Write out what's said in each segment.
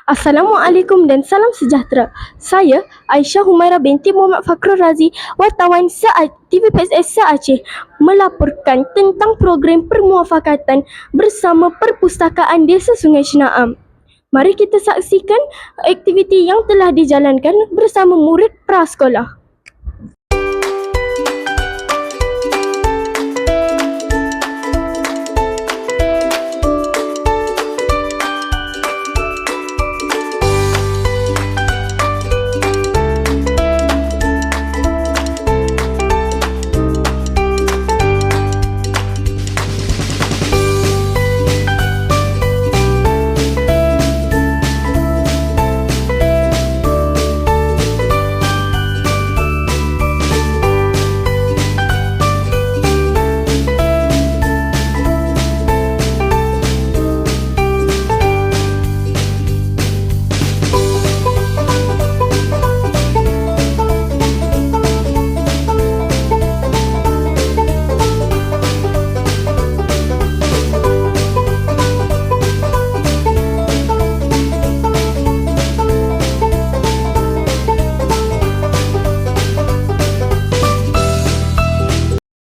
Assalamualaikum dan salam sejahtera. Saya Aisyah Humaira binti Muhammad Fakhrul Razi, wartawan TVPSS Aceh melaporkan tentang program permuafakatan bersama Perpustakaan Desa Sungai Cinaam. Mari kita saksikan aktiviti yang telah dijalankan bersama murid prasekolah.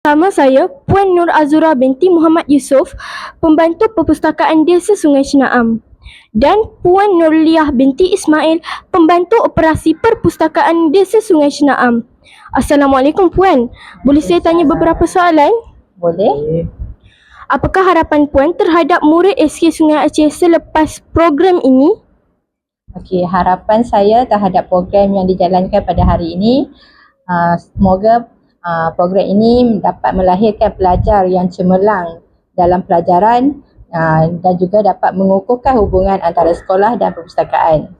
Sama saya, Puan Nur Azura binti Muhammad Yusof, pembantu Perpustakaan Desa Sungai Cinaam, dan Puan Nurliah binti Ismail, pembantu operasi Perpustakaan Desa Sungai Cinaam. Assalamualaikum Puan, boleh saya tanya beberapa soalan? Boleh. Apakah harapan Puan terhadap murid SK Sungai Aceh selepas program ini? Okey, harapan saya terhadap program yang dijalankan pada hari ini, semoga program ini dapat melahirkan pelajar yang cemerlang dalam pelajaran dan juga dapat mengukuhkan hubungan antara sekolah dan perpustakaan.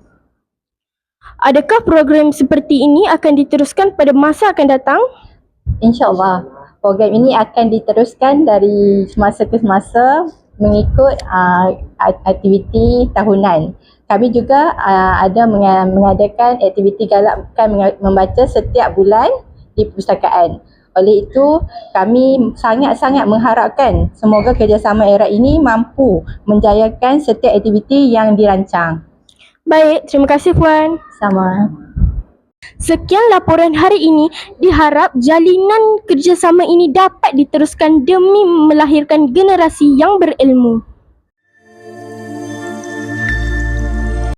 Adakah program seperti ini akan diteruskan pada masa akan datang? InsyaAllah, program ini akan diteruskan dari semasa ke semasa mengikut aktiviti tahunan. Kami juga ada mengadakan aktiviti galakkan membaca setiap bulan di perpustakaan. Oleh itu, kami sangat-sangat mengharapkan semoga kerjasama era ini mampu menjayakan setiap aktiviti yang dirancang. Baik, terima kasih Puan. Sama. Sekian laporan hari ini. Diharap jalinan kerjasama ini dapat diteruskan demi melahirkan generasi yang berilmu.